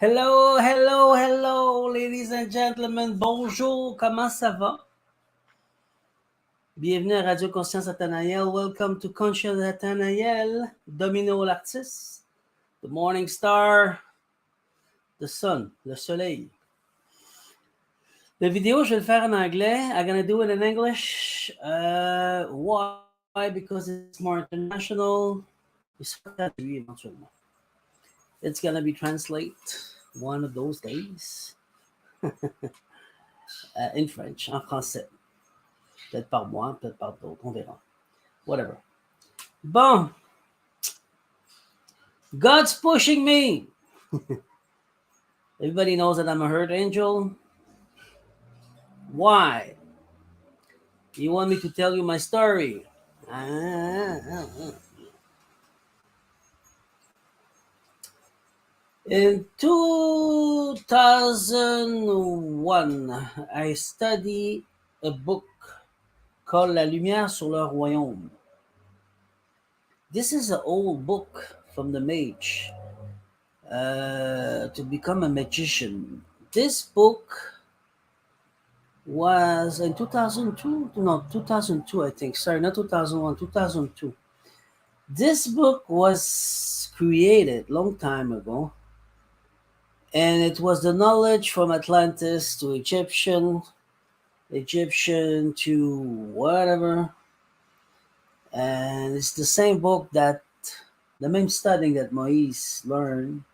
Hello, hello, hello, ladies and gentlemen. Bonjour, comment ça va? Bienvenue à Radio Conscience Athanaël. Welcome to Conscience Athanaël. Domino l'artiste, the morning star, the sun, le soleil. La vidéo, je vais le faire en anglais. I'm gonna do it in English. Why? Because it's more international. It's éventuellement. It's gonna be translate one of those days. In French, en français. Peut-être par moi, peut-être par d'autres, on verra. Whatever. Bon. God's pushing me. Everybody knows that I'm a hurt angel. Why? You want me to tell you my story? In 2001, I studied a book called La Lumière sur le Royaume. This is an old book from the mage to become a magician. This book was in 2002, no, 2002, I think. Sorry, not 2001, 2002. This book was created long time ago, and it was the knowledge from Atlantis to Egyptian to whatever. And it's the same book that the same studying that Moïse learned,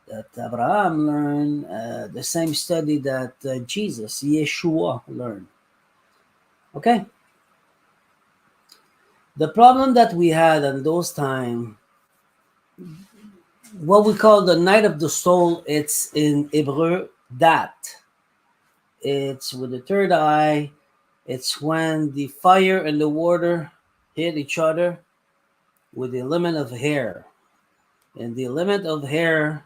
that Abraham learned, the same study that Jesus, Yeshua, learned. Okay? The problem that we had in those times, what we call the night of the soul, it's in Hebrew, dat. It's with the third eye. It's when the fire and the water hit each other with the element of hair. And the element of hair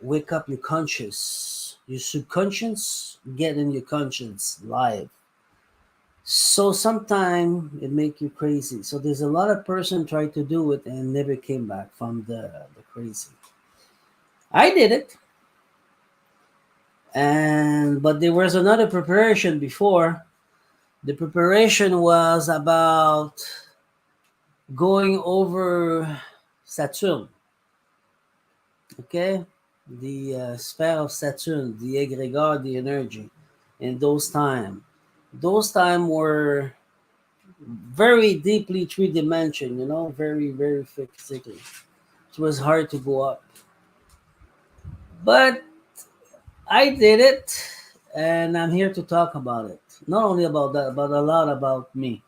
wake up your conscious. Your subconscious get in your conscience live. So sometimes it make you crazy. So there's a lot of person try to do it and never came back from the crazy. I did it. But there was another preparation before. The preparation was about going over Saturn. Okay? The sphere of Saturn, the egregore, the energy in those times. Those times were very deeply three-dimension, very, very physically. It was hard to go up. But I did it, and I'm here to talk about it. Not only about that, but a lot about me.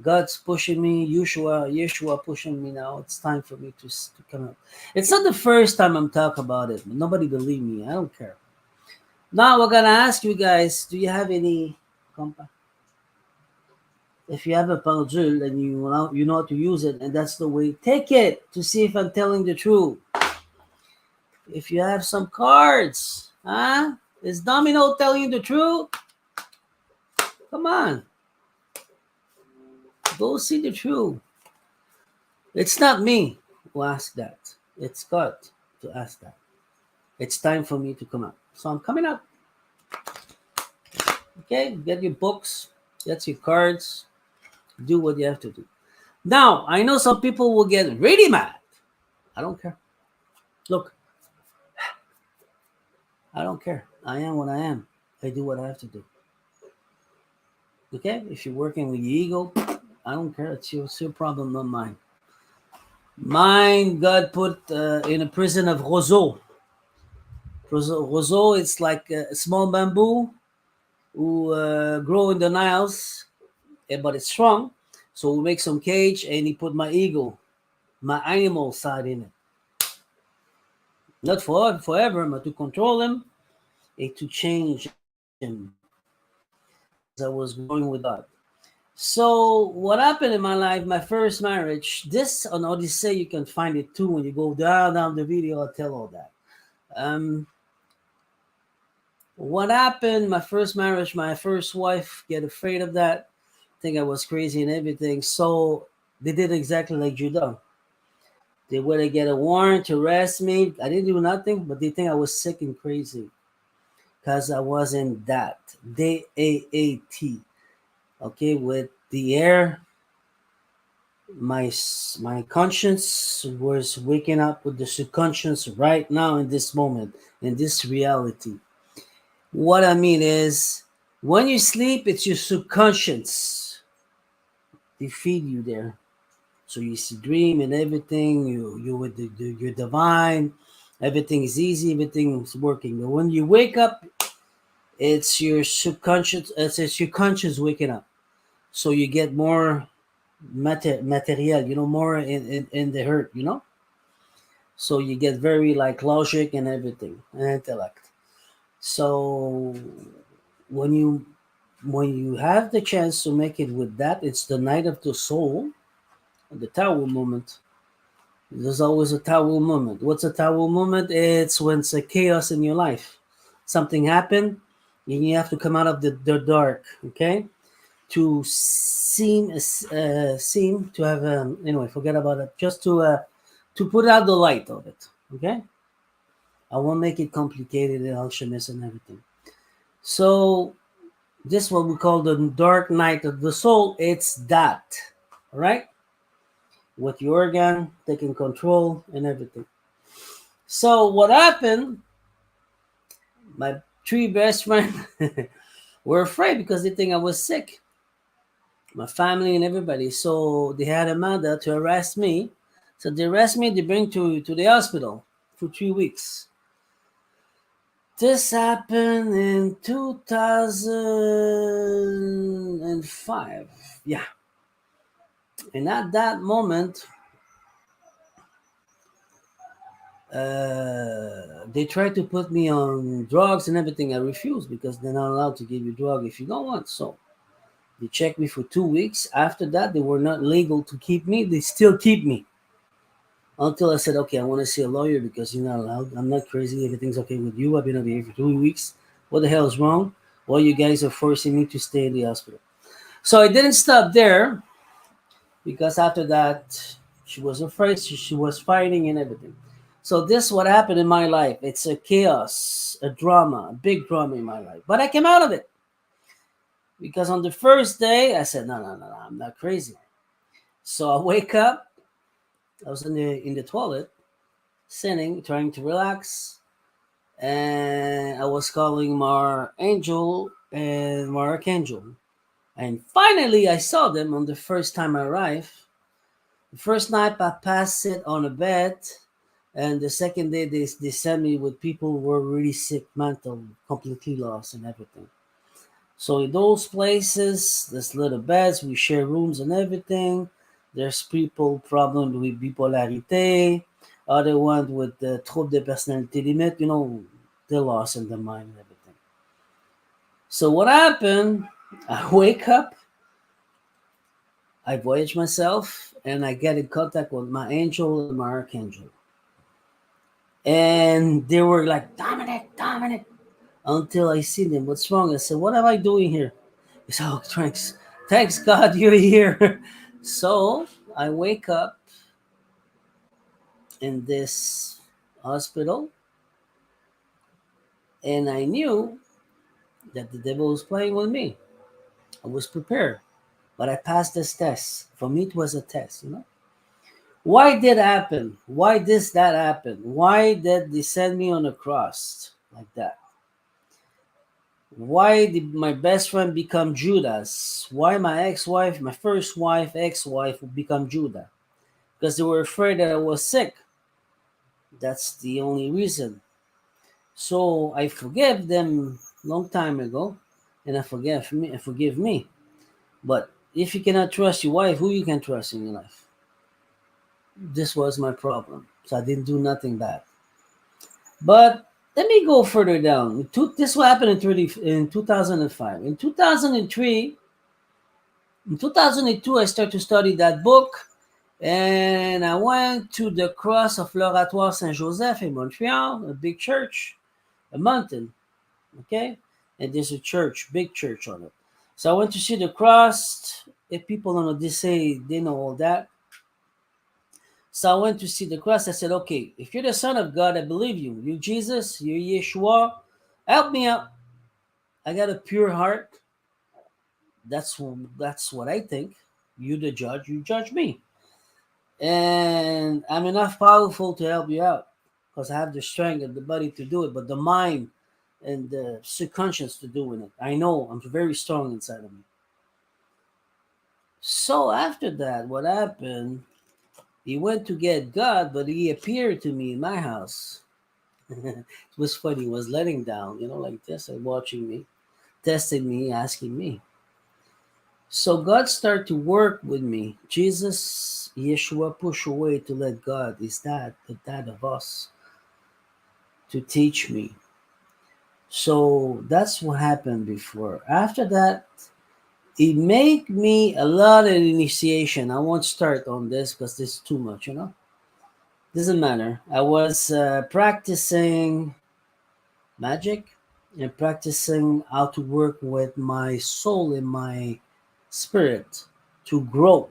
God's pushing me, Yeshua pushing me now. It's time for me to come up. It's not the first time I'm talking about it. Nobody believe me. I don't care. Now we're gonna ask you guys, do you have any compa? If you have a pendule and you know how to use it, and that's the way, take it to see if I'm telling the truth. If you have some cards, is Domino telling you the truth? Come on. Go see the truth. It's not me who asked that. It's God to ask that. It's time for me to come up. So I'm coming up. Okay, get your books, get your cards, do what you have to do. Now, I know some people will get really mad. I don't care. Look, I don't care. I am what I am. I do what I have to do. Okay? If you're working with your ego, I don't care. It's your problem, not mine. Mine, God put in a prison of roseau. Roseau, it's like a small bamboo who grow in the Niles, but it's strong. So we make some cage, and he put my ego, my animal side in it. Not forever, but to control him and to change him as I was growing with God. So what happened in my life, my first marriage, this on Odyssey, you can find it too. When you go down the video, I'll tell all that. What happened, my first marriage, my first wife get afraid of that, think I was crazy and everything. So they did exactly like Judah. They were to get a warrant to arrest me. I didn't do nothing, but they think I was sick and crazy because I wasn't that. DAAT. Okay, with the air, my conscience was waking up with the subconscious right now in this moment, in this reality. What I mean is, when you sleep, it's your subconscious. They feed you there. So you see dream and everything. You with you're divine. Everything is easy. Everything is working. But when you wake up, it's your subconscious. It's your conscious waking up. So you get more material. More in the hurt. So you get very like logic and everything and intellect. So when you when you have the chance to make it with that, it's the night of the soul, the tower moment. There's always a tower moment. What's a tower moment? It's when it's a chaos in your life. Something happened, and you have to come out of the dark. Okay, to seem to have anyway. Forget about it. Just to put out the light of it. Okay, I won't make it complicated and alchemist and everything. So this what we call the dark night of the soul. It's that, all right? With your organ taking control and everything. So what happened? My three best friends were afraid because they think I was sick. My family and everybody. So they had a mother to arrest me. So they arrest me. They bring to the hospital for 3 weeks. This happened in 2005. Yeah. And at that moment, they tried to put me on drugs and everything. I refused because they're not allowed to give you drug if you don't want. So they checked me for 2 weeks. After that, they were not legal to keep me. They still keep me until I said, okay, I want to see a lawyer because you're not allowed. I'm not crazy. Everything's okay with you. I've been over here for 2 weeks. What the hell is wrong? Well, you guys are forcing me to stay in the hospital. So I didn't stop there because after that, she was afraid. She was fighting and everything. So this is what happened in my life. It's a chaos, a drama, a big drama in my life. But I came out of it because on the first day I said, no, no, no, no, I'm not crazy. So I wake up. I was in the toilet, sitting, trying to relax, and I was calling my angel and my archangel. And finally, I saw them on the first time I arrived. The first night I passed it on a bed, and the second day they sent me with people who were really sick, mental, completely lost, and everything. So in those places, there's little beds, we share rooms and everything. There's people problem with bipolarité, other one with the trouble de personnalité limite, they're lost in their mind and everything. So what happened? I wake up, I voyage myself, and I get in contact with my angel and my archangel. And they were like, Dominic, Dominic, until I see them. What's wrong? I said, what am I doing here? He said, oh, thanks God you're here. So I wake up in this hospital and I knew that the devil was playing with me. I was prepared, but I passed this test. For me, it was a test. Why did it happen? Why this that happen? Why did they send me on a cross like that? Why did my best friend become Judas? Why my ex-wife, my first wife, ex-wife, would become Judah? Because they were afraid that I was sick. That's the only reason. So I forgave them long time ago, and I forgive me. But if you cannot trust your wife, who you can trust in your life? This was my problem. So I didn't do nothing bad. But let me go further down. This will happen in 2005. In 2003, in 2002, I started to study that book, and I went to the cross of l'Oratoire Saint-Joseph in Montreal, a big church, a mountain, okay? And there's a church, big church on it. So I went to see the cross. If people don't know, they say they know all that. So I went to see the cross. I said, okay, if you're the Son of God, I believe you. You Jesus, you Yeshua, help me out. I got a pure heart. That's what I think. You the judge, you judge me. And I'm enough powerful to help you out because I have the strength and the body to do it, but the mind and the subconscious to doing it. I know I'm very strong inside of me. So after that, what happened? He went to get God, but he appeared to me in my house. It was funny. He was letting down, like this, and watching me, testing me, asking me. So God started to work with me. Jesus, Yeshua, push away to let God is that the dad of us to teach me. So that's what happened before. After that, it made me a lot of initiation. I won't start on this because this is too much. Doesn't matter. I was practicing magic and practicing how to work with my soul and my spirit to grow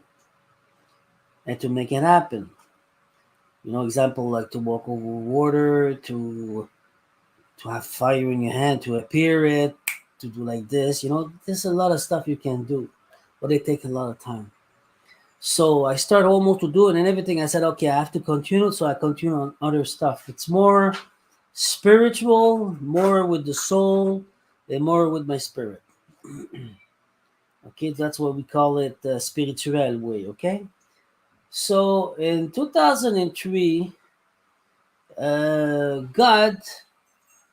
and to make it happen. Example like to walk over water, to have fire in your hand, to appear it, to do like this. There's a lot of stuff you can do, but it takes a lot of time. So I started almost to do it and everything. I said, okay, I have to continue. So I continue on other stuff. It's more spiritual, more with the soul, and more with my spirit. Okay, that's what we call it, spiritual way. Okay, so in 2003, God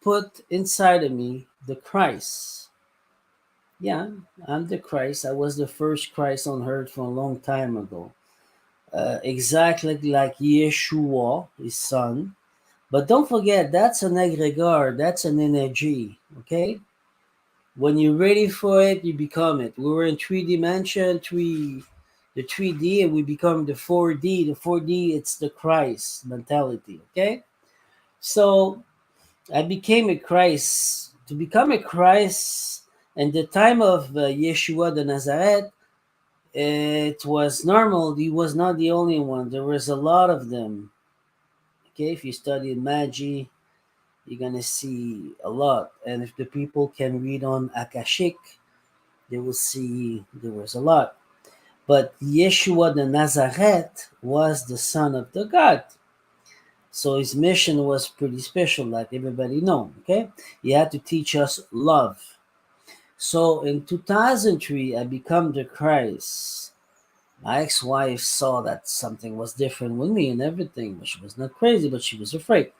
put inside of me the Christ. Yeah, I'm the Christ. I was the first Christ on earth from a long time ago. Exactly like Yeshua, his son. But don't forget, that's an egregor, that's an energy. Okay, when you're ready for it, you become it. We were in three dimension, the 3D, and we become the 4D. The 4D, it's the Christ mentality. Okay, so I became a Christ. To become a Christ, in the time of Yeshua the Nazareth, it was normal. He was not the only one. There was a lot of them. Okay, if you study Magi, you're gonna see a lot. And if the people can read on Akashic, they will see there was a lot. But Yeshua the Nazareth was the son of the God. So his mission was pretty special, like everybody know. Okay, he had to teach us love. So in 2003, I become the Christ. My ex-wife saw that something was different with me and everything, but she was not crazy, but she was afraid.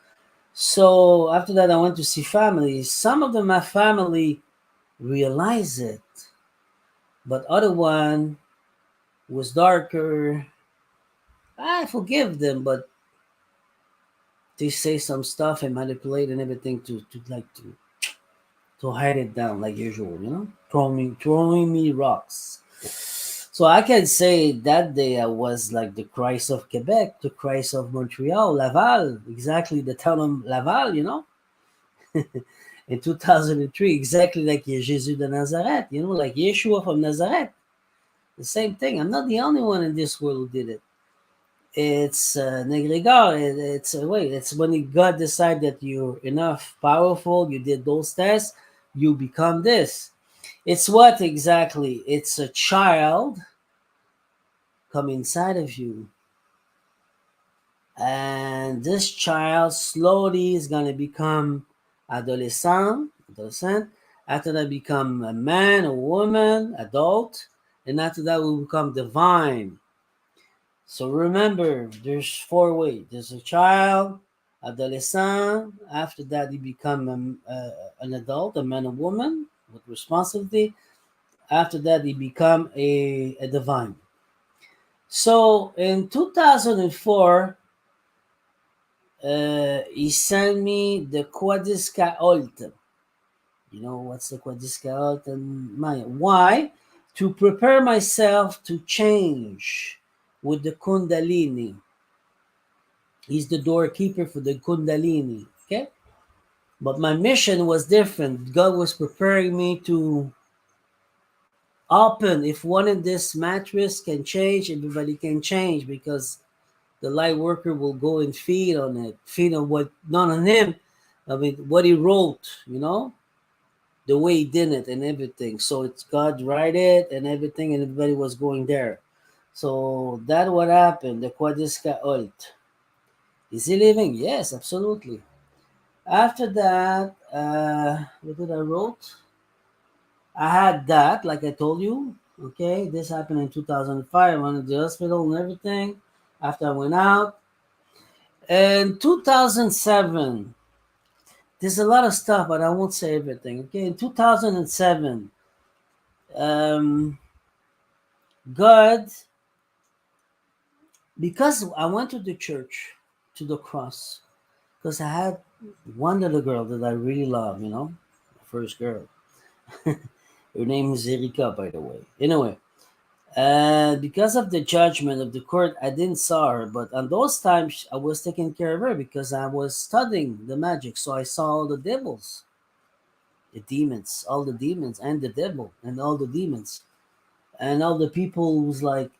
So after that, I went to see family. Some of them, my family, realized it, but other one was darker. I forgive them, but they say some stuff and manipulate and everything to hide it down like usual. Throwing me rocks. So I can say that day I was like the Christ of Quebec, the Christ of Montreal, Laval, exactly the town of Laval. In 2003, exactly like Jesus de Nazareth, like Yeshua from Nazareth. The same thing. I'm not the only one in this world who did it. It's negregar. It's when God decide that you're enough powerful, you did those tests, you become this. It's what exactly? It's a child come inside of you, and this child slowly is gonna become adolescent. After that, become a man, a woman, adult, and after that, will become divine. So remember, there's four ways. There's a child, adolescent. After that, you become an adult, a man or woman with responsibility. After that, you become a divine. So in 2004, he sent me the Quadiska Alt. You know what's the Quadiska Alt and Maya? Why? To prepare myself to change with the Kundalini. He's the doorkeeper for the Kundalini. Okay? But my mission was different. God was preparing me to open. If one in this mattress can change, everybody can change because the light worker will go and feed on it, feed on what, not on him, I mean, what he wrote, the way he did it and everything. So it's God write it and everything, and everybody was going there. So that what happened. The Quadiska Olt. Is he living? Yes, absolutely. After that, what did I wrote? I had that, like I told you. Okay, this happened in 2005. I went to the hospital and everything. After I went out, in 2007, there's a lot of stuff, but I won't say everything. Okay, in 2007, um, God, because I went to the church, to the cross, because I had one little girl that I really love, first girl. Her name is Erika, by the way. Anyway, because of the judgment of the court, I didn't saw her, but on those times I was taking care of her because I was studying the magic. So I saw all the devils, the demons, all the demons, and the devil, and all the demons, and all the people was like,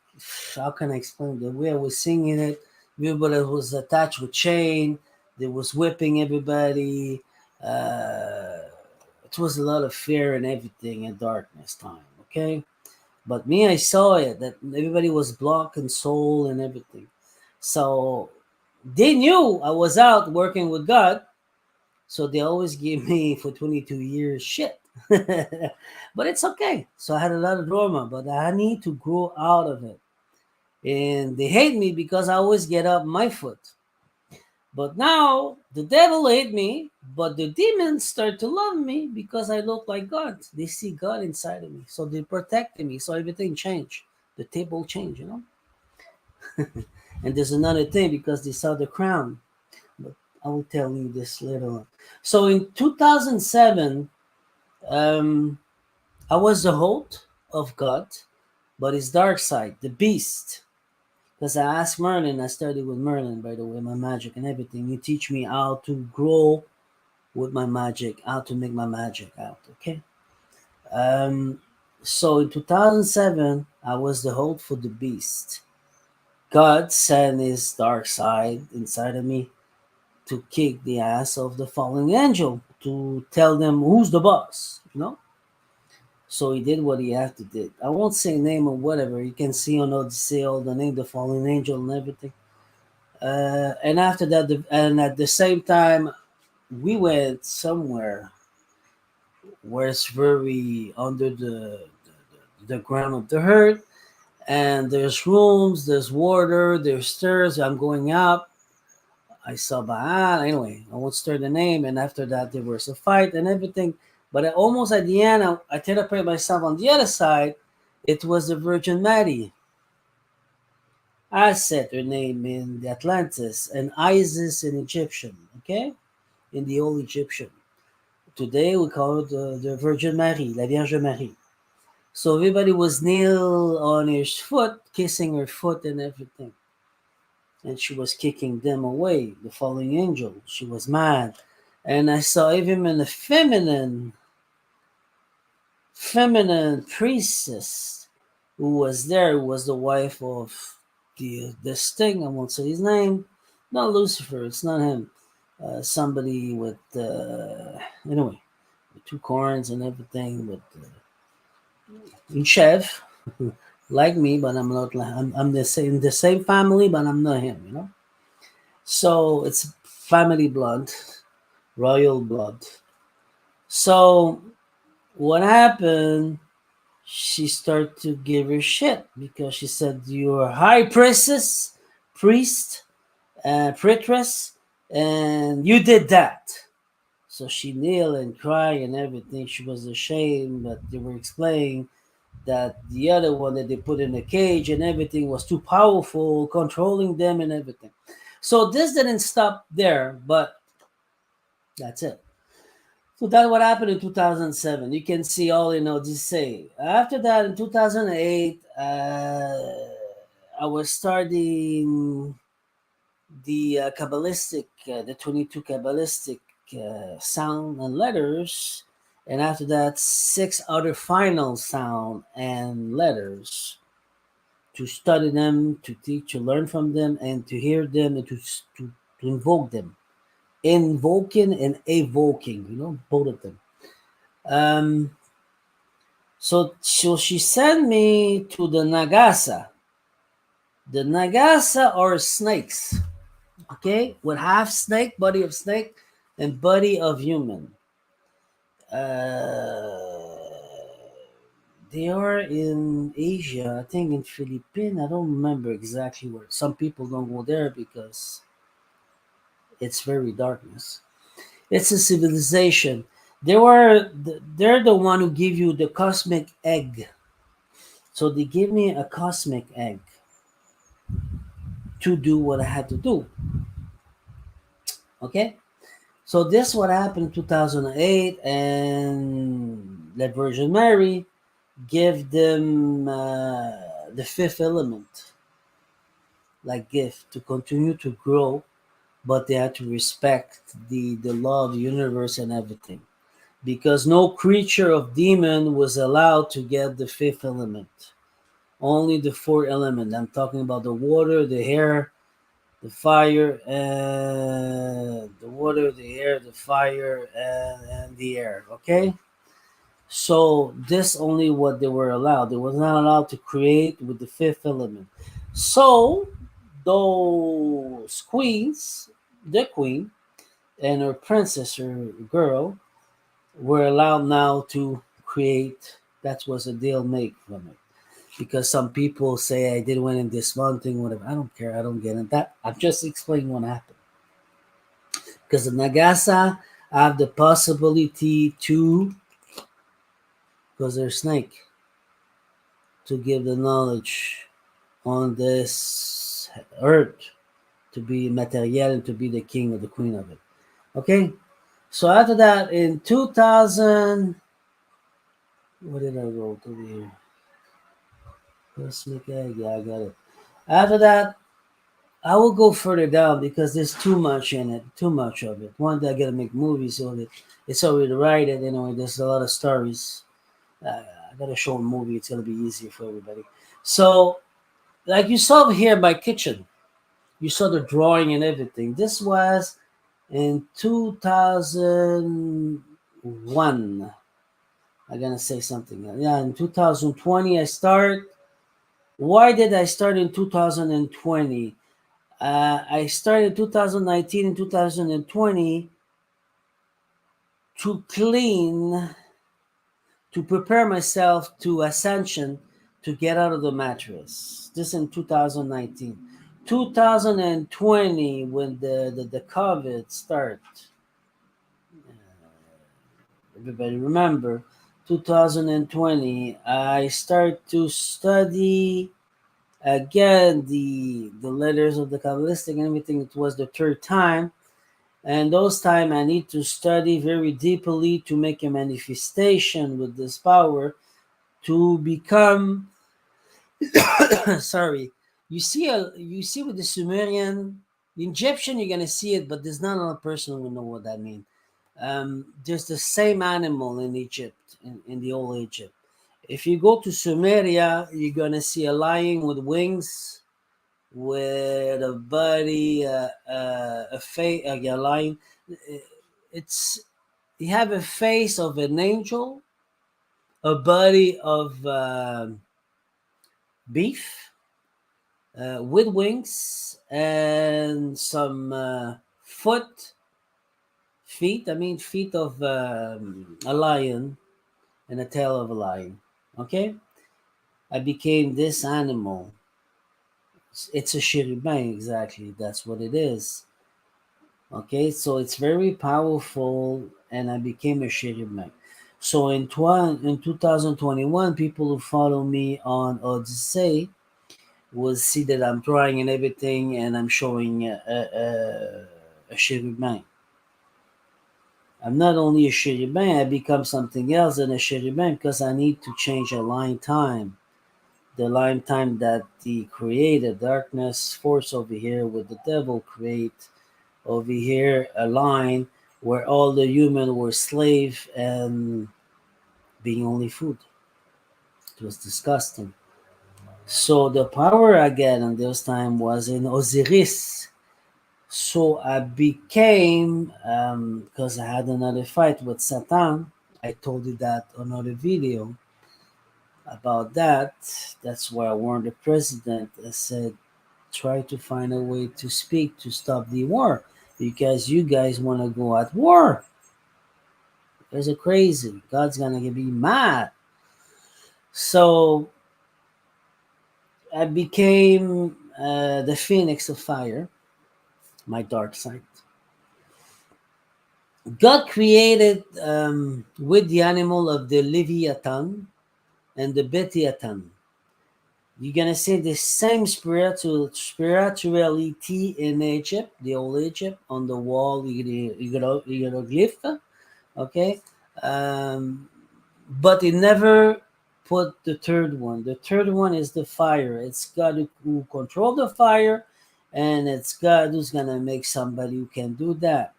how can I explain the way I was singing it? Everybody was attached with chain. They was whipping everybody. Uh, it was a lot of fear and everything and darkness time. Okay. But me, I saw it that everybody was blocked and soul and everything. So they knew I was out working with God. So they always gave me for 22 years shit. But it's okay. So I had a lot of drama, but I need to grow out of it. And they hate me because I always get up my foot. But now the devil hate me, but the demons start to love me because I look like God. They see God inside of me. So they protected me. So everything changed. The table changed. And there's another thing because they saw the crown. But I will tell you this later on. So in 2007, um, I was the host of God, but his dark side, the beast. Because I asked Merlin, I studied with Merlin, by the way, my magic and everything. He teach me how to grow with my magic, how to make my magic out. Okay. Um, so in 2007, I was the host for the beast. God sent his dark side inside of me to kick the ass of the fallen angel to tell them who's the boss. So he did what he had to do. I won't say name or whatever. You can see on Odyssey all the name, the fallen angel and everything. And after that, and at the same time, we went somewhere where it's very under the ground of the earth, and there's rooms, there's water, there's stairs. I'm going up. I saw Baal. Anyway, I won't stir the name. And after that, there was a fight and everything. But almost at the end, I teleported myself on the other side. It was the Virgin Mary. I said her name in the Atlantis, and Isis in Egyptian, okay? In the old Egyptian. Today we call it the Virgin Mary, La Vierge Marie. So everybody was kneel on his foot, kissing her foot and everything. And she was kicking them away, the falling angel. She was mad. And I saw even a feminine priestess who was there, who was the wife of this thing. I won't say his name. Not Lucifer. It's not him. Somebody with anyway, with two corns and everything. With chef, like me, but I'm not. I'm the same family, but I'm not him. So it's family blood, royal blood. So what happened? She started to give her shit because she said you're high priest, pritress, and you did that. So she kneel and cry and everything. She was ashamed, but they were explaining that the other one that they put in a cage and everything was too powerful, controlling them and everything. So this didn't stop there, but that's it. So that's what happened in 2007. You can see all in Odyssey. After that, in 2008, I was starting the 22 Kabbalistic sound and letters. And after that, 6 other final sound and letters to study them, to teach, to learn from them, and to hear them, and to invoke them. Invoking and evoking, both of them. Um, so she sent me to the Nagasa. The Nagasa are snakes, okay, with half snake, body of snake, and body of human. They are in Asia, I think in Philippines. I don't remember exactly where. Some people don't go there because it's very darkness. It's a civilization. They're the one who give you the cosmic egg. So they gave me a cosmic egg to do what I had to do. Okay? So this what happened in 2008, and the Virgin Mary gave them the fifth element, like gift, to continue to grow, but they had to respect the law of the universe and everything. Because no creature of demon was allowed to get the fifth element. Only the fourth element. I'm talking about the water, the air, the fire, and the water, the air, the fire, and the air. Okay? So this only what they were allowed. They was not allowed to create with the fifth element. So those queens, the queen and her princess, her girl, were allowed now to create. That was a deal made from it. Because some people say I did win in this one thing, whatever. I don't care. I don't get it. That I'm just explaining what happened. Because the Nagasa have the possibility to, because they're snake, to give the knowledge on this earth, to be material and to be the king or the queen of it. Okay? So after that, in 2000, what did I go to here? Cosmic egg, yeah, I got it. After that, I will go further down because there's too much in it, too much of it. One day I gotta make movies of it. It's already right, and there's a lot of stories. I gotta show a movie. It's gonna be easier for everybody. So, like you saw here, my kitchen. You saw the drawing and everything. This was in 2001. I'm gonna say something. Yeah, in 2020 I start. Why did I start in 2020? I started 2019 and 2020 to clean, to prepare myself to ascension, to get out of the mattress. This in 2019. 2020, when the COVID started, everybody remember, 2020, I start to study again the letters of the Kabbalistic and everything. It was the third time. And those time I need to study very deeply to make a manifestation with this power to become sorry. You see with the Sumerian, the Egyptian you're gonna see it, but there's not another person who will know what that means. There's the same animal in Egypt, in the old Egypt. If you go to Sumeria, you're gonna see a lion with wings, with a body, a face, a lion. It's you have a face of an angel, a body of beef, with wings, and some feet. I mean, feet of a lion and a tail of a lion. Okay, I became this animal. It's a cherubim, exactly. That's what it is. Okay, so it's very powerful, and I became a cherubim. So in 2021, people who follow me on Odyssey will see that I'm drawing and everything, and I'm showing a cherubim. I'm not only a cherubim, I become something else than a cherubim because I need to change a line time. The line time that the created darkness force over here with the devil create over here a line where all the human were slave and being only food. It was disgusting. So the power I get in this time was in Osiris. So I became, because I had another fight with Satan. I told you that on another video about that. That's why I warned the president. I said, try to find a way to speak to stop the war because you guys want to go at war. There's a crazy. God's gonna be mad. So I became the phoenix of fire, my dark side. God created with the animal of the Leviathan and the Bethiathan. You're gonna see the same spirituality in Egypt, the old Egypt, on the wall, hieroglyph, okay? Um, but it never put the third one. The third one is the fire. It's God who control the fire, and it's God who's gonna make somebody who can do that.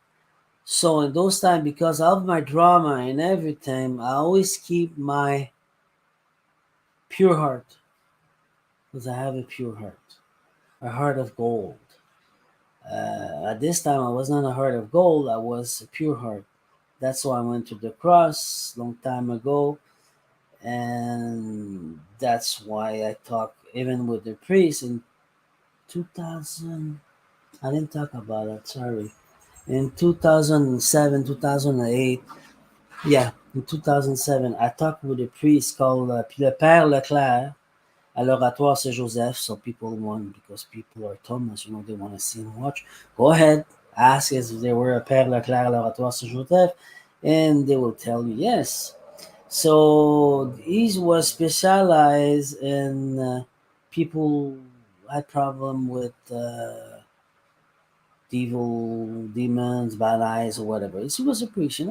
So in those times, because of my drama and everything, I always keep my pure heart, because I have a pure heart, a heart of gold. At this time, I was not a heart of gold. I was a pure heart. That's why I went to the cross long time ago, and that's why I talk even with the priest in 2000. I didn't talk about that. Sorry. In 2007, 2008. Yeah, in 2007, I talked with a priest called Le Père Leclerc à l'Oratoire Saint-Joseph. So people want, because people are Thomas, they want to see and watch. Go ahead, ask if they were a Père Leclerc à l'Oratoire Saint-Joseph, and they will tell you yes. So he was specialized in people had problem with evil demons, bad eyes, or whatever. He was a priest.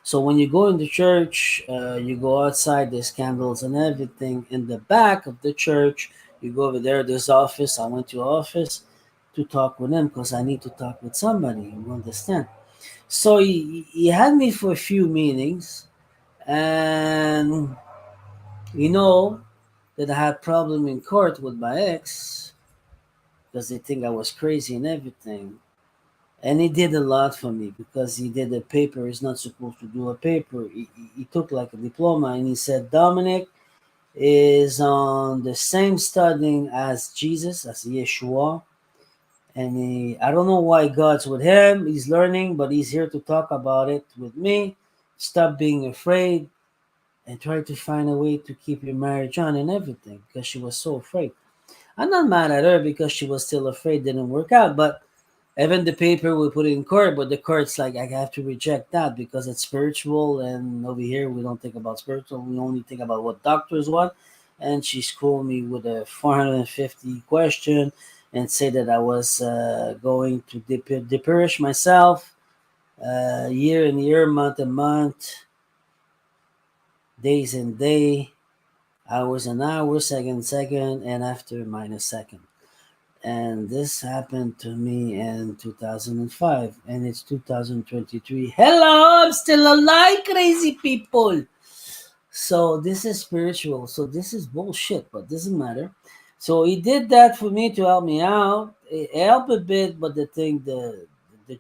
So when you go in the church, you go outside. There's candles and everything. In the back of the church, you go over there. There's office. I went to office to talk with him because I need to talk with somebody. You understand? So he had me for a few meetings, and you know that I had problem in court with my ex because they think I was crazy and everything. And he did a lot for me because he did a paper. He's not supposed to do a paper. He took like a diploma and he said Dominic is on the same studying as Jesus, as Yeshua. And I don't know why God's with him. He's learning, but he's here to talk about it with me. Stop being afraid and try to find a way to keep your marriage on and everything because she was so afraid. I'm not mad at her because she was still afraid, didn't work out, but even the paper we put in court, but the court's like, I have to reject that because it's spiritual, and over here we don't think about spiritual. We only think about what doctors want. And she schooled me with a 450 question and said that I was going to deperish myself year and year, month and month, days and day, hours and hours, second, and after minus second. And this happened to me in 2005, and it's 2023. Hello, I'm still alive, crazy people. So this is spiritual. So this is bullshit, but doesn't matter. So he did that for me to help me out. It helped a bit, but the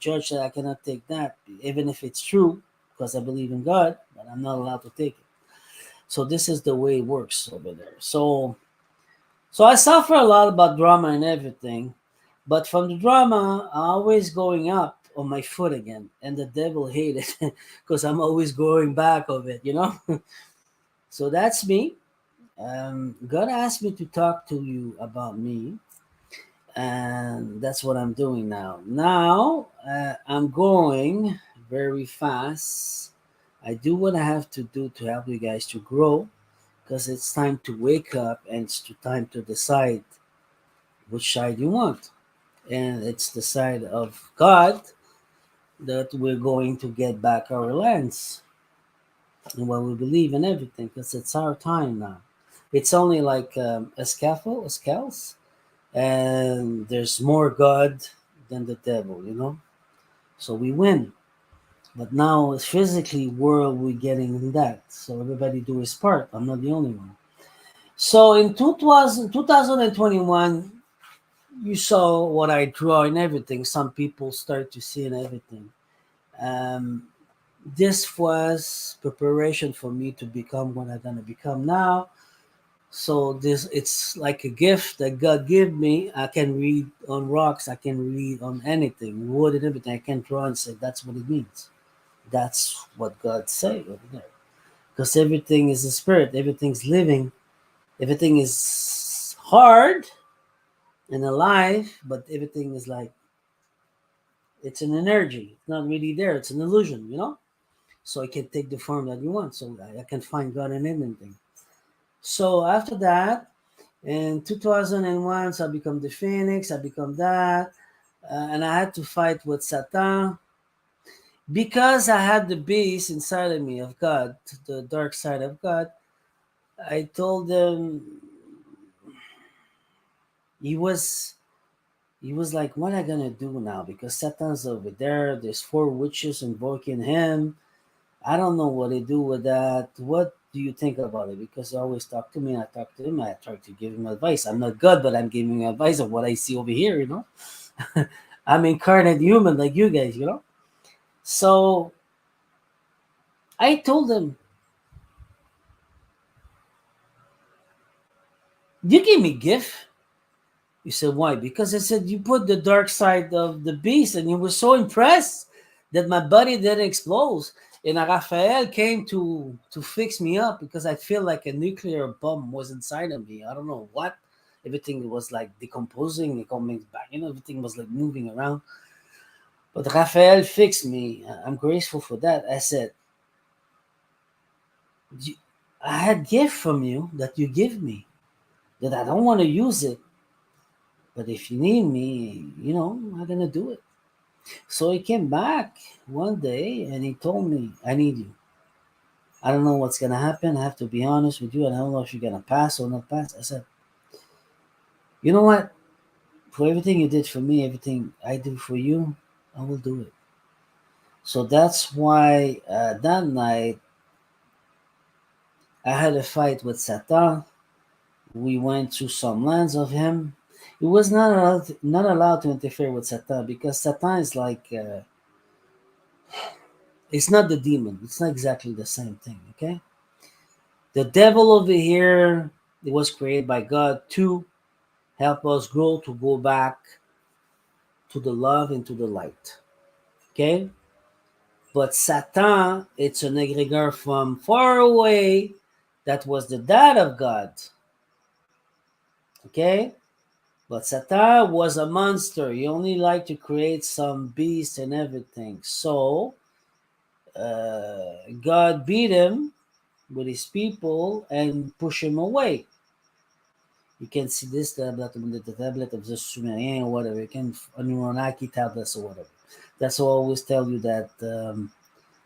judge said I cannot take that, even if it's true, because I believe in God, but I'm not allowed to take it. So this is the way it works over there. So I suffer a lot about drama and everything, but from the drama, I'm always going up on my foot again, and the devil hated it because I'm always going back of it. So that's me. God asked me to talk to you about me, and that's what I'm doing now. Now I'm going very fast. I do what I have to do to help you guys to grow because it's time to wake up and it's time to decide which side you want. And it's the side of God that we're going to get back our lands and what we believe in everything because it's our time now. It's only like a scaffold, a scales, and there's more God than the devil. So we win. But now it's physically world we're getting in that. So everybody do his part. I'm not the only one. So in 2021, you saw what I draw and everything. Some people start to see and everything. Um, this was preparation for me to become what I'm gonna become now. So this it's like a gift that God gave me. I can read on rocks. I can read on anything, wood and everything. I can draw and say that's what it means. That's what God say over there. Because everything is a spirit. Everything's living. Everything is hard and alive, but everything is like it's an energy. It's not really there. It's an illusion, you know. So it can take the form that you want. So I can find God in anything. So after that, in 2001, so I become the Phoenix. I become that, and I had to fight with Satan because I had the beast inside of me of God, the dark side of God. I told him he was he was like, "What am I gonna do now?" Because Satan's over there. There's four witches invoking him. I don't know what to do with that. What do you think about it? Because he always talk to me. I talk to him. I try to give him advice. I'm not good, but I'm giving him advice of what I see over here. You know, I'm incarnate human like you guys. You know. So I told him, "You gave me gift." He said, "Why?" Because I said you put the dark side of the beast, and he was so impressed that my body didn't explode. And Raphael came to fix me up because I feel like a nuclear bomb was inside of me. I don't know what. Everything was like decomposing, it coming back. You know, everything was like moving around. But Raphael fixed me. I'm grateful for that. I said, "You- I had gift from you that you give me that I don't want to use it, but if you need me, you know, I'm gonna do it." So he came back one day and he told me, "I need you. I don't know what's gonna happen. I have to be honest with you, and I don't know if you're gonna pass or not pass." I said, "You know what? For everything you did for me, everything I do for you, I will do it." So that's why that night I had a fight with Satan. We went to some lands of him. He was not allowed to interfere with Satan because Satan is like it's not the demon. It's not exactly the same thing. Okay, the devil over here, it was created by God to help us grow to go back to the love and to the light. Okay? But Satan, it's an egregor from far away that was the dad of God. Okay? But Satan was a monster. He only liked to create some beast and everything. So God beat him with his people and push him away. You can see this tablet on the tablet of the Sumerian or whatever. You can Anunnaki tablets or whatever. That's why I always tell you that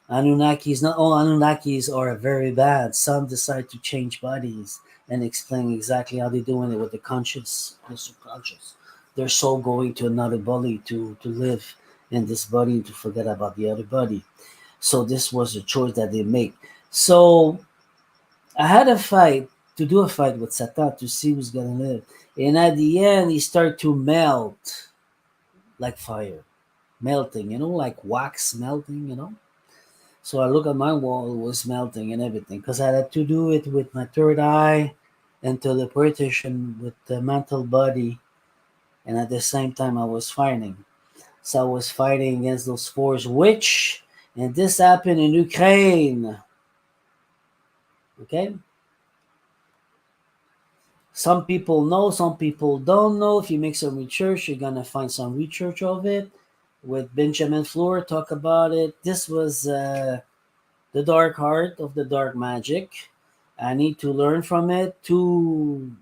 Anunnakis, not all Anunnakis are very bad. Some decide to change bodies and explain exactly how they're doing it with the conscious and subconscious. Their soul going to another body to live in this body and to forget about the other body. So this was a choice that they make. So I had a fight to do a fight with Satan to see who's gonna live. And at the end he started to melt like fire. Melting, like wax melting, So I look at my wall, it was melting and everything. Because I had to do it with my third eye and teleportation with the mental body. And at the same time I was fighting. So I was fighting against those forces which and this happened in Ukraine. Okay? Some people know, some people don't know. If you make some research, you're gonna find some research of it. With Benjamin Floor, talk about it. This was the dark heart of the dark magic. I need to learn from it to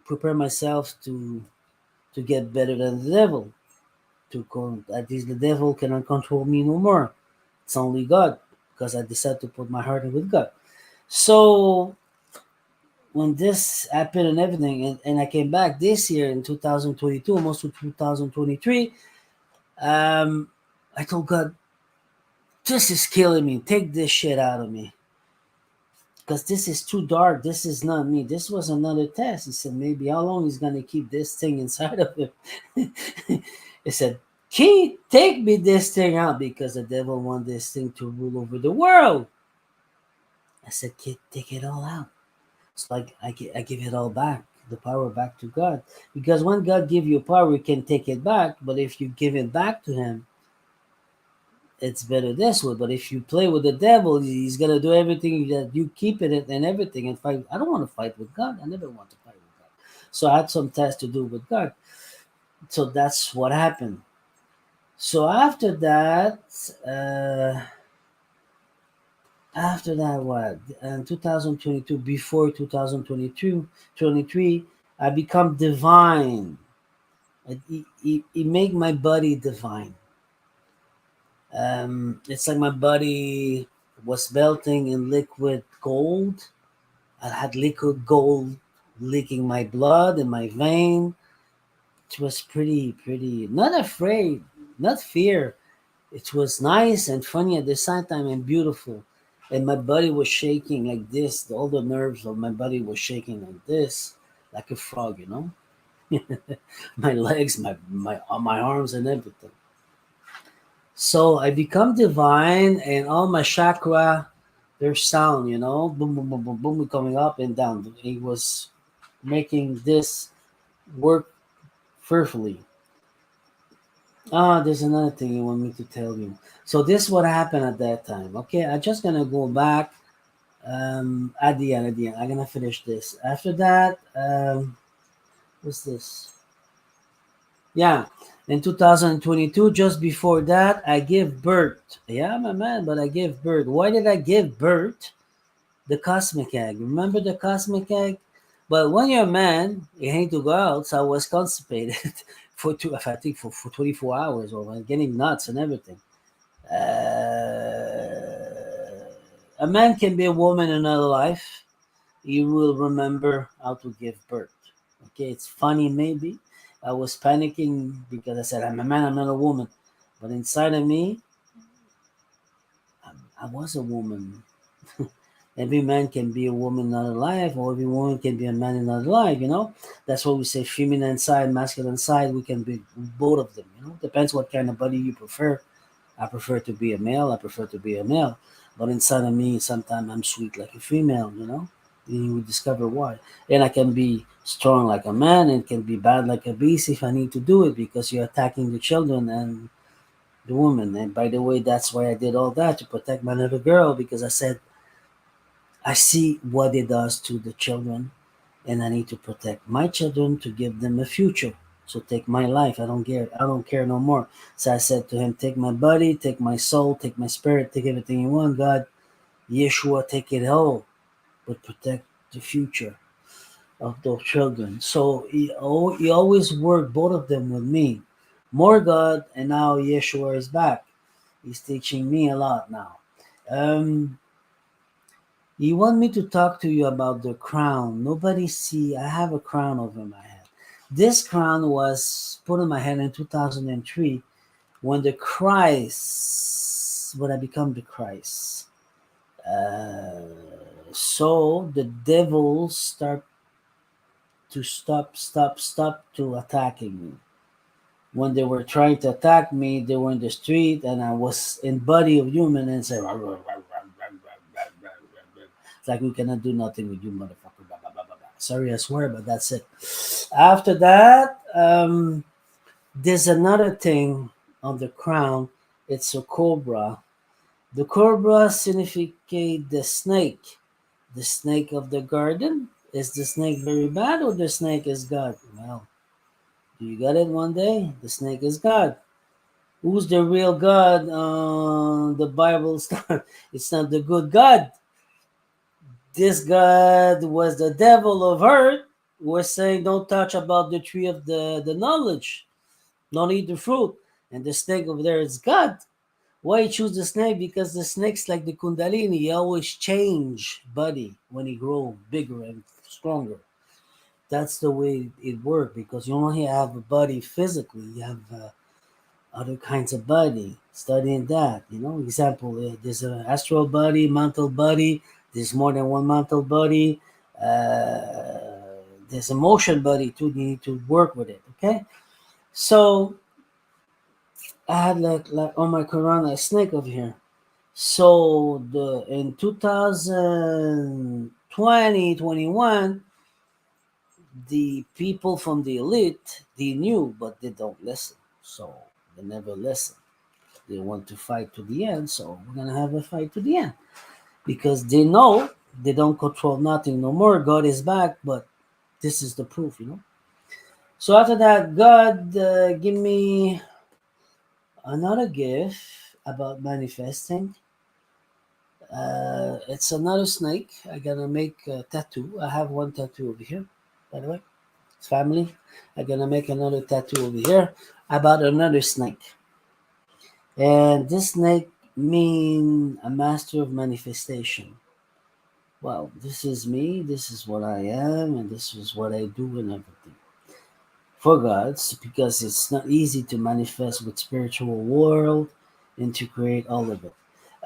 prepare myself to get better than the devil. At least the devil cannot control me no more. It's only God because I decided to put my heart in with God. So when this happened and everything, and I came back this year in 2022, almost to 2023, I told God, this is killing me. Take this shit out of me. because this is too dark. This is not me. This was another test. He said, maybe how long he's gonna keep this thing inside of him. He said, King, take me this thing out because the devil want this thing to rule over the world. I said, kid, take it all out. So I give it all back, the power back to God. Because when God give you power, you can take it back. But if you give it back to him, it's better this way. But if you play with the devil, he's gonna do everything that you keep it and everything and fight. I don't want to fight with God. I never want to fight with God. So I had some tests to do with God. So that's what happened. So after that, what? In 2022, before 2022, 23, I become divine. It make my body divine. It's like my body was melting in liquid gold. I had liquid gold leaking my blood in my vein. It was pretty, not afraid, not fear. It was nice and funny at the same time and beautiful. And my body was shaking like this. All the nerves of my body was shaking like this, like a frog, you know? My legs, my arms and everything. So I become divine and all my chakra, their sound, you know, boom, boom, boom, boom, boom, coming up and down. It was making this work fearfully. There's another thing you want me to tell you. So this what happened at that time. Okay, I'm just gonna go back at the end. I'm gonna finish this. After that, what's this? Yeah, in 2022, just before that, I give birth. Yeah, I'm a man, but I give birth. Why did I give birth? The cosmic egg. Remember the cosmic egg? But when you're a man, you hate to go out, so I was constipated for I think for 24 hours or getting nuts and everything. A man can be a woman in another life. You will remember how to give birth. Okay, it's funny maybe. I was panicking because I said, I'm a man, I'm not a woman. But inside of me, I was a woman. Every man can be a woman in another life, or every woman can be a man in another life, you know? That's what we say feminine side, masculine side. We can be both of them, you know? Depends what kind of body you prefer. I prefer to be a male, I prefer to be a male. But inside of me, sometimes I'm sweet like a female, you know? You will discover why. And I can be strong like a man and can be bad like a beast if I need to do it because you're attacking the children and the woman. And by the way, that's why I did all that to protect my little girl because I said, I see what it does to the children, and I need to protect my children to give them a future. So take my life. I don't care. I don't care no more. So I said to him, take my body, take my soul, take my spirit, take everything you want. God, Yeshua, take it all, but protect the future of those children. So he always worked both of them with me. More God, and now Yeshua is back. He's teaching me a lot now. Um, You want me to talk to you about the crown. Nobody see, I have a crown over my head. This crown was put on my head in 2003 when the Christ, when I become the Christ. Uh, so the devils start to stop to attacking me. When they were trying to attack me, they were in the street and I was in body of human and said, it's like we cannot do nothing with you, motherfucker. Blah, blah, blah, blah, blah. Sorry, I swear, but that's it. After that, there's another thing on the crown. It's a cobra. The cobra significate the snake. The snake of the garden. Is the snake very bad or the snake is God? Well, do you get it one day? The snake is God. Who's the real God? The Bible's not. It's not the good God. This God was the devil of earth. Was saying, don't touch about the tree of the knowledge. Don't eat the fruit. And the snake over there is God. Why he choose the snake? Because the snake's like the kundalini. He always change body when he grow bigger and stronger. That's the way it works because you only have a body physically. You have other kinds of body. Studying that, you know. Example, there's an astral body, mental body, There's more than one mental body. There's emotion body too. You need to work with it. Okay. So I had like on my Quran a snake over here. So the in 2020 21, the people from the elite they knew, but they don't listen. So they never listen. They want to fight to the end. So we're gonna have a fight to the end because they know they don't control nothing no more. God is back, but this is the proof, you know. So after that, God give me another gift about manifesting. It's another snake. I gotta make a tattoo. I have one tattoo over here, by the way. It's family. I'm gonna make another tattoo over here about another snake. And this snake mean a master of manifestation. Well, this is me, this is what I am, and this is what I do and everything. For God's, because it's not easy to manifest with spiritual world and to create all of it.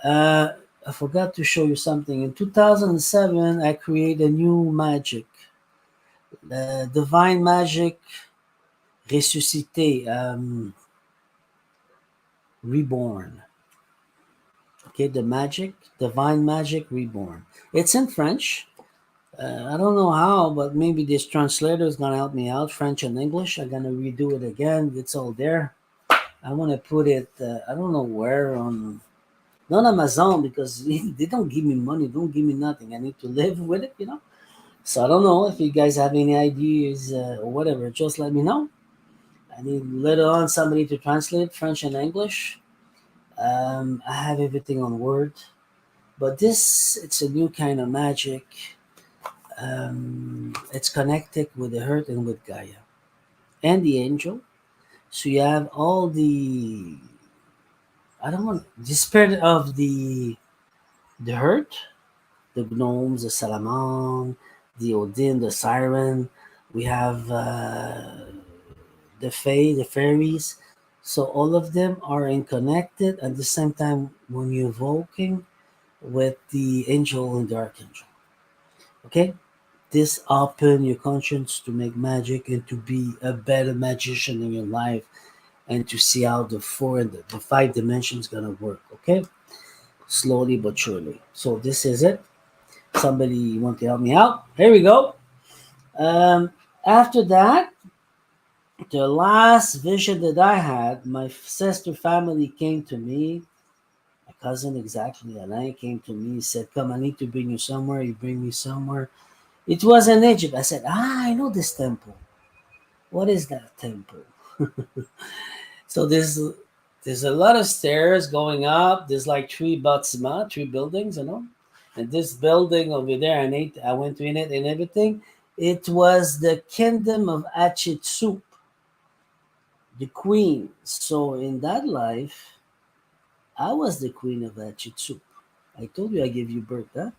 Uh, I forgot to show you something. In 2007, I created a new magic, divine magic ressuscité, reborn. Okay, the magic, divine magic reborn. It's in French. I don't know how, but maybe this translator is gonna help me out, French and English. I'm gonna redo it again. It's all there. I want to put it. I don't know where on. Not Amazon because they don't give me money. Don't give me nothing. I need to live with it, you know. So I don't know if you guys have any ideas or whatever. Just let me know. I need later on somebody to translate French and English. I have everything on Word, but this it's a new kind of magic. It's connected with the Earth and with Gaia and the angel. So you have all the I don't want the spirit of the Earth, the gnomes, the salamand, the Odin, the siren. We have the fae, the fairies. So all of them are in connected at the same time when you're evoking with the angel and the archangel. Okay? This open your conscience to make magic and to be a better magician in your life and to see how the four and the five dimensions gonna work. Okay, slowly but surely. So this is it. Somebody want to help me out? Here we go. After that, the last vision that I had, my sister family came to me. My cousin, exactly, Alain came to me. He said, "Come, I need to bring you somewhere." You bring me somewhere. It was in Egypt. I said, "Ah, I know this temple. What is that temple?" So there's a lot of stairs going up. There's like three batsma, three buildings, you know. And this building over there, I went to in it and everything. It was the kingdom of Hatshepsut, the queen. So in that life, I was the queen of Hatshepsut. I told you I gave you birth, huh?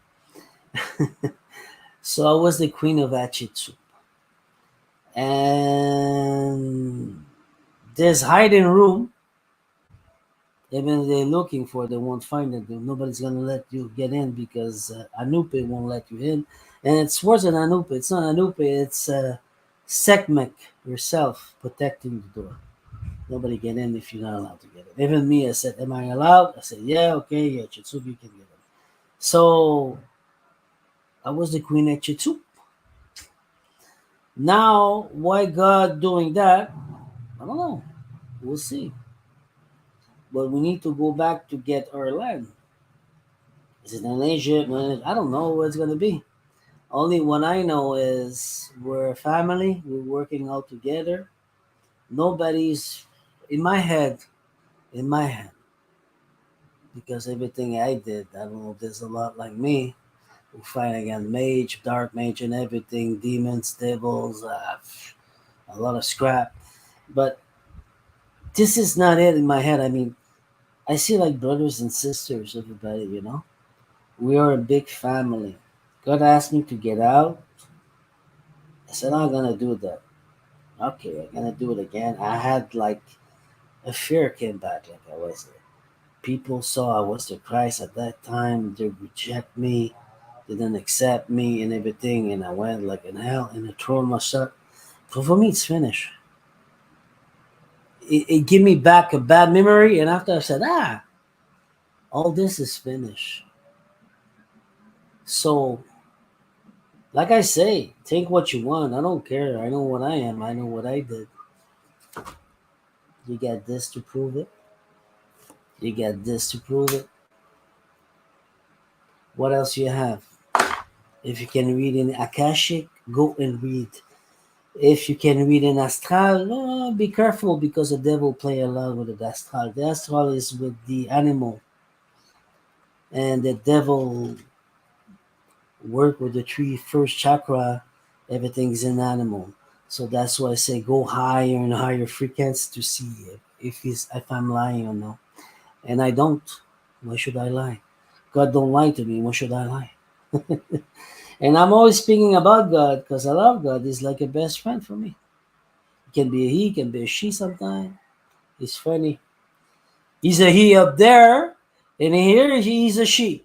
So I was the queen of Hatshepsut. And there's hiding room. Even if they're looking for, they won't find it. Nobody's gonna let you get in because Anupe won't let you in. And it's worse than Anupe. It's not Anupe. It's Sekhmet yourself protecting the door. Nobody get in if you're not allowed to get in. Even me, I said, "Am I allowed?" I said, "Yeah, okay, yeah, Chitsubi can get in." So I was the queen at Chitsu. Now, why God doing that? I don't know. We'll see. But we need to go back to get our land. Is it in Asia? I don't know what it's gonna be. Only what I know is we're a family. We're working all together. Nobody's in my head. In my head, because everything I did, I don't know. There's a lot like me who fight against mage, dark mage, and everything, demons, devils, a lot of scrap. But this is not it in my head. I mean, I see like brothers and sisters, everybody. You know, we are a big family. God asked me to get out. I said I'm gonna do that. Okay, I'm gonna do it again. I had like a fear came back, like I was there. People saw I was the Christ at that time. They reject me. They didn't accept me and everything, and I went like in hell and I threw myself. So for me, it's finished. It gave me back a bad memory, and after I said, all this is finished. So, like I say, think what you want. I don't care. I know what I am. I know what I did. You got this to prove it. You got this to prove it. What else you have? If you can read in Akashic, go and read. If you can read in Astral, be careful because the devil play a lot with the Astral. The Astral is with the animal, and the devil work with the three first chakra. Everything's an animal. So that's why I say go higher and higher frequency to see if I'm lying or not. And I don't. Why should I lie? God don't lie to me. Why should I lie? And I'm always speaking about God because I love God. He's like a best friend for me. He can be a he, can be a she sometimes. He's funny. He's a he up there, and here he's a she.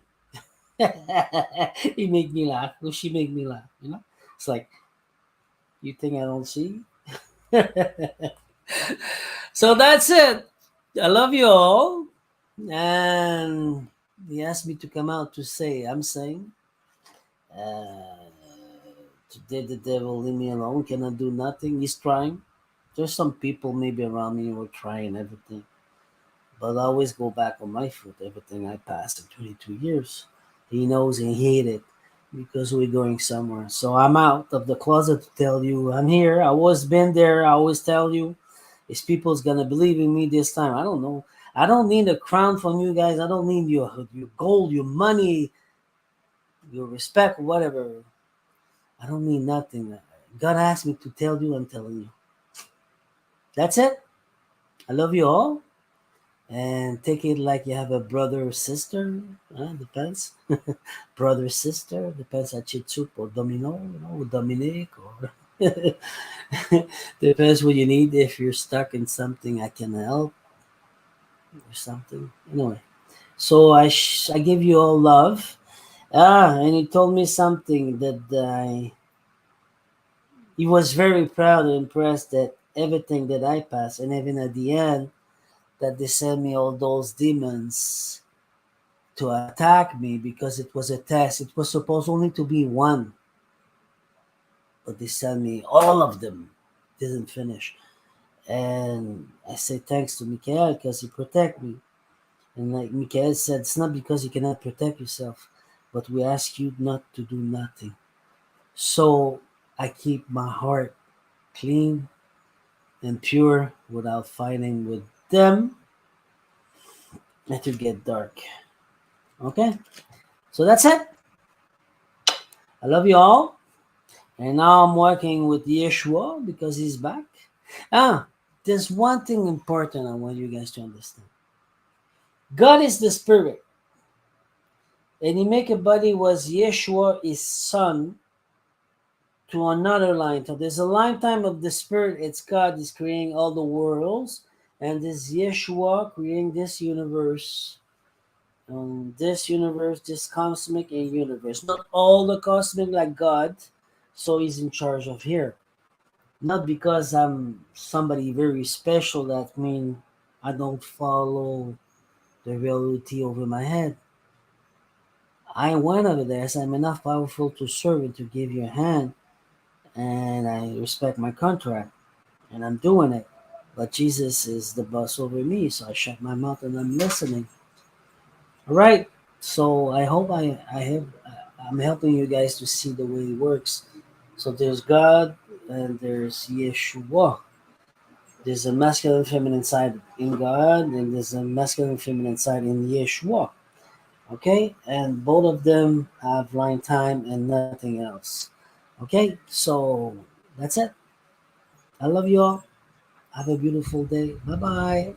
He make me laugh. Or she make me laugh. It's like you think I don't see. So that's it. I love you all, and he asked me to come out to say I'm saying. Uh, Today the devil leave me alone. Cannot do nothing. He's trying. There's some people maybe around me who are trying everything. But I always go back on my foot, everything I passed in 22 years. He knows and he hated it because we're going somewhere. So I'm out of the closet to tell you I'm here. I always been there. I always tell you. Is people's gonna believe in me this time? I don't know. I don't need a crown from you guys. I don't need your gold, your money, your respect, whatever. I don't need nothing. God asked me to tell you, I'm telling you. That's it. I love you all. And take it like you have a brother or sister. Depends. Brother, sister. Depends at Chitsup or Domino, or Dominic or depends what you need. If you're stuck in something, I can help or something. Anyway, so I give you all love. And he told me something that he was very proud and impressed that everything that I passed, and even at the end, that they sent me all those demons to attack me because it was a test. It was supposed only to be one, but they sent me all of them. Didn't finish, and I say thanks to Michael because he protect me. And like Michael said, it's not because you cannot protect yourself, but we ask you not to do nothing. So I keep my heart clean and pure without fighting with them and to get dark. Okay, so that's it. I love you all. And now I'm working with Yeshua because he's back. There's one thing important I want you guys to understand. God is the spirit. And he make a body was Yeshua his son to another line. So there's a lifetime of the spirit. It's God is creating all the worlds. And this Yeshua creating this universe. This cosmic and universe. Not all the cosmic like God. So he's in charge of here. Not because I'm somebody very special, that mean I don't follow the reality over my head. I went over there, so I'm enough powerful to serve and to give you a hand, and I respect my contract, and I'm doing it. But Jesus is the boss over me, so I shut my mouth and I'm listening. All right. So I hope I'm helping you guys to see the way it works. So there's God and there's Yeshua. There's a masculine feminine side in God, and there's a masculine feminine side in Yeshua. Okay? And both of them have line time and nothing else. Okay? So that's it. I love you all. Have a beautiful day. Bye bye.